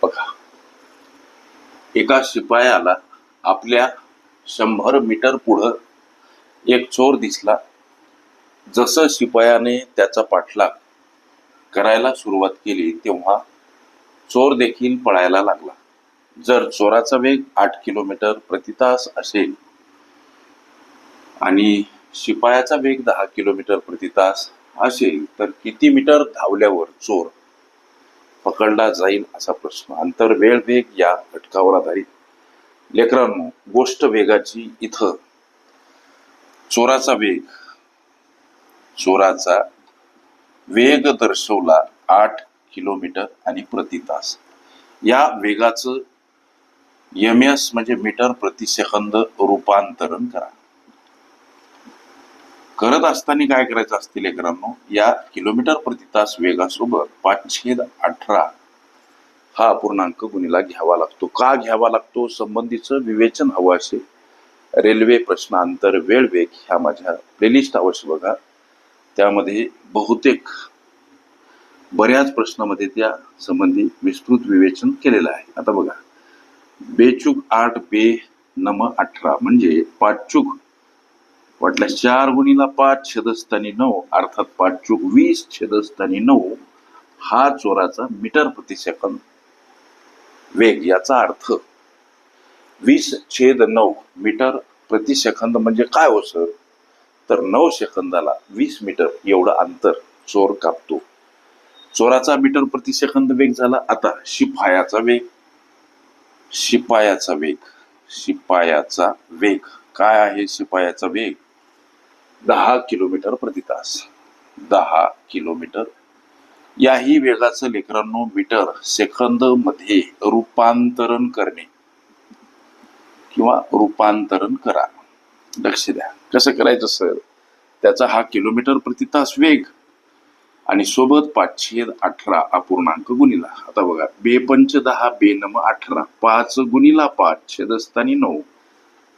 बघा, एका शिपायाला आपल्या 100 मीटर पुढं एक चोर दिसला. जसं शिपायाने त्याचा पाठलाग करायला सुरुवात केली तेव्हा चोर देखील पळायला लागला. जर चोराचा वेग 8 किलोमीटर प्रति तास असेल आणि शिपायाचा वेग 10 किलोमीटर प्रति तास असेल तर किती मीटर धावल्यावर चोर पकडला जाईल असा प्रश्न. अंतर, वेळ, वेग या घटकावर आधारित. लेकरांनो, गोष्ट वेगाची. इथं चोराचा वेग दर्शवला 8 किलोमीटर आणि प्रति तास. या वेगाचं एमएस म्हणजे मीटर प्रति सेकंद रूपांतरण करा. करत असताना काय करायचं असते लेकरांनो, या किलोमीटर प्रति तास वेगासोबत 5/18 हा अपूर्णांक गुणिला घ्यावा लागतो. का घ्यावा लागतो? संबंधीचं विवेचन हवं असेल. रेल्वे, प्रश्न, अंतर, वेळ, वेग ह्या माझ्या प्लेलिस्ट अवश्य बघा. त्यामध्ये बहुतेक बऱ्याच प्रश्नामध्ये त्या संबंधी विस्तृत विवेचन केलेलं आहे. आता बघा, बेचूक 8 बे नम 18 म्हणजे 5 चूक वाटल्यास 4 गुणिला 5 छेदस्थानी 9 अर्थात 5 चूक 20 छेदस्थानी 9 हा चोराचा मीटर प्रति सेकंद वेग. याचा अर्थ 20/9 मीटर प्रति सेकंद म्हणजे काय हो सर? तर 9 सेकंदाला 20 मीटर एवढं अंतर चोर कापतो. चोराचा मीटर प्रति सेकंद वेग झाला. आता शिपायाचा वेग काय आहे? शिपायाचा वेग 10 किलोमीटर प्रति तास. 10 किलोमीटर. याही वेगाचं लेकरांनो मीटर सेकंद मध्ये रूपांतरण करणे किंवा रूपांतरण करा. लक्ष द्या कसं करायचं सर. त्याचा हा किलोमीटर प्रति तास वेग आणि सोबत 5/18 अपूर्णांक गुणिला. आता बघा, बे पंच 10 बे नम 18 5 गुणिला 5 छेदस्थानी 9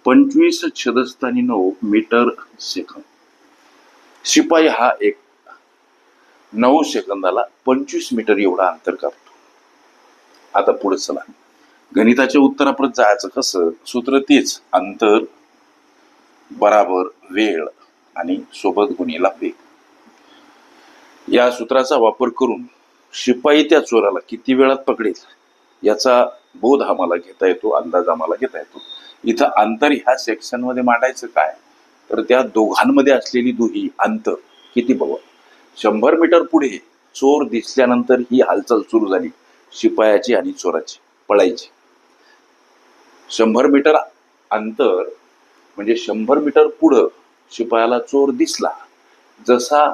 25 छेदस्थानी 9 मीटर सेकंद. शिपाई हा एक 9 सेकंदाला 25 मीटर एवढा अंतर कापतो. आता पुढे चला, गणिताच्या उत्तरापर्यंत जायचं कसं? सूत्र तेच, अंतर बराबर वेळ आणि सोबत गुणिला वेग. या सूत्राचा वापर करून शिपाई त्या चोराला किती वेळात पकडेल याचा बोध आम्हाला घेता येतो, अंदाज आम्हाला घेता येतो. इथं अंतर ह्या सेक्शन मध्ये मांडायचं काय? तर त्या दोघांमध्ये असलेली दुही अंतर किती बघा. 100 मीटर पुढे चोर दिसल्यानंतर ही हालचाल सुरू झाली शिपायाची आणि चोराची, पळायची. 100 मीटर अंतर म्हणजे 100 मीटर पुढं शिपायाला चोर दिसला. जसा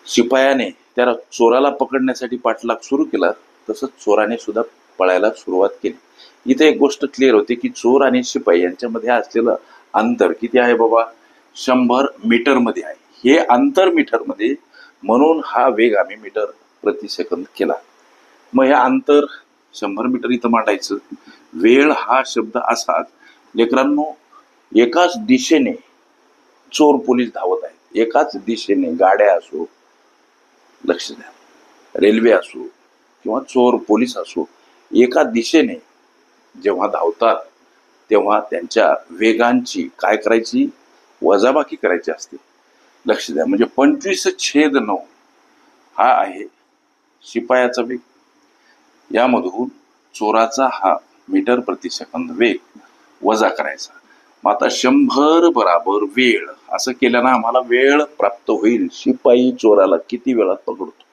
शिपायाने त्या चोराला पकडण्यासाठी पाठलाग सुरू केला तसंच चोराने सुद्धा पळायला सुरुवात केली. इथे एक गोष्ट क्लिअर होते की चोर आणि शिपाई यांच्यामध्ये असलेलं अंतर किती आहे बाबा? 100 मीटर मध्ये आहे. हे अंतर मीटर मध्ये, म्हणून हा वेग आम्ही मीटर प्रति सेकंद केला. मग हे अंतर 100 मीटर इथं मांडायचं. वेळ हा शब्द असा लेकरांनो, एकाच दिशेने चोर पोलीस धावत आहेत. एकाच दिशेने गाड्या असो, लक्ष द्या, रेल्वे असो किंवा चोर पोलीस असो, एका दिशेने जेव्हा धावतात तेव्हा त्यांच्या वेगांची काय करायची? वजाबाकी करायची असते. लक्ष द्या, म्हणजे 25/9 हा आहे शिपायाचा वेग. यामधून चोराचा हा मीटर प्रति सेकंद वेग वजा करायचा. मग आता 100 बराबर वेळ असं केल्यानं आम्हाला वेळ प्राप्त होईल. शिपाई चोराला किती वेळात पकडतो.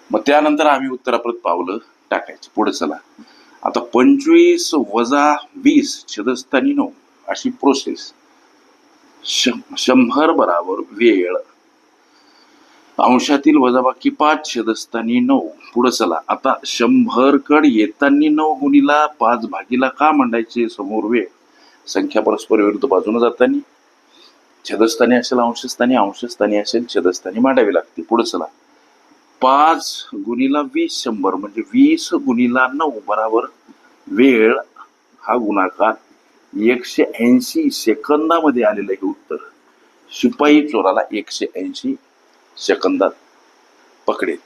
मग त्यानंतर आम्ही उत्तराप्रत पावलं टाकायची. पुढे चला, आता 25 वजा 20 छेदस्थानी 9 अशी प्रोसेस. 100 बराबर वेळ अंशातील वजाबाकी 5 छेदस्थानी 9. पुढे चला, आता 100 कड येताना 9 गुणिला 5 भागीला का मांडायचे? समोर वेळ, संख्या परस्पर विरुद्ध बाजूने जाताना छेदस्थानी असेल अंशस्थानी, अंशस्थानी असेल छेदस्थानी मांडावी लागते. पुढे चला, 5 गुणिला 20 100 म्हणजे 20 गुणिला 9 बराबर वेळ हा गुणाकार 180 सेकंदामध्ये आलेलं हे उत्तर. शिपाई चोराला 180 सेकंदात पकडेल.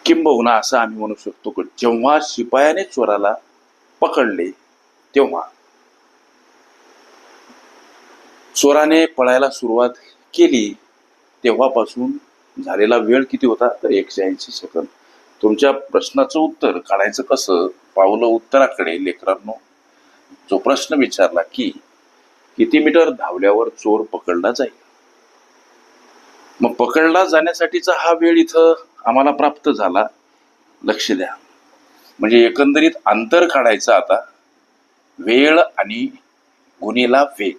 किंबहुना असं आम्ही म्हणू शकतो की जेव्हा शिपायाने चोराला पकडले तेव्हा चोराने पळायला सुरुवात केली तेव्हापासून झालेला वेळ किती होता? तर 180 सेकंद. तुमच्या प्रश्नाचं उत्तर काढायचं कसं? पावलं उत्तराकडे लेकरांनो. जो प्रश्न विचारला की किती मीटर धावल्यावर चोर पकडला जाईल, मग पकडला जाण्यासाठीचा हा वेळ इथं आम्हाला प्राप्त झाला. लक्ष द्या, म्हणजे एकंदरीत अंतर काढायचं आता. वेळ आणि गुणिला वेग.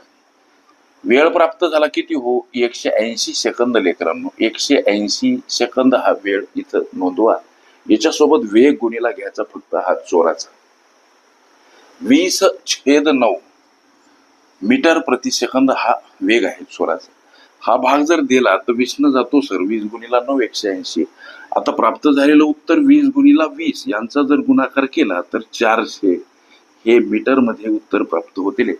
वेळ प्राप्त झाला किती हो? 180 सेकंद लेकरांनो. 180 सेकंद हा वेळ इथं नोंदवा. याच्यासोबत वेग गुणिला घ्यायचा फक्त हा चोराचा. 20/9 मीटर प्रति सेकंद हा वेग आहे चोराचा. हा भाग जर दिला तर 20 न जातो सर. 20 गुणिला 9 180. आता प्राप्त झालेलं उत्तर 20 गुणिला 20 यांचा जर गुणाकार केला तर 400 हे मीटर मध्ये उत्तर प्राप्त होतील.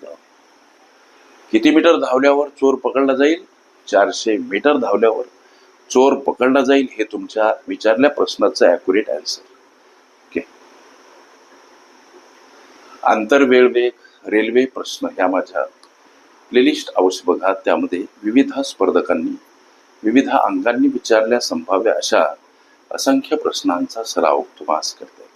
किती मीटर धावल्यावर चोर पकडला जाईल? 400 मीटर धावल्यावर चोर पकडला जाईल. हे तुमच्या विचारल्या प्रश्नाचं ॲक्युरेट आन्सर. ओके. आंतर वेळ वेग रेल्वे प्रश्न ह्या माझ्या प्लेलिस्ट अवश्य बघा. त्यामध्ये विविध स्पर्धकांनी विविध अंगांनी विचारल्या संभाव्य अशा असंख्य प्रश्नांचा सराव तुम्हाला करते.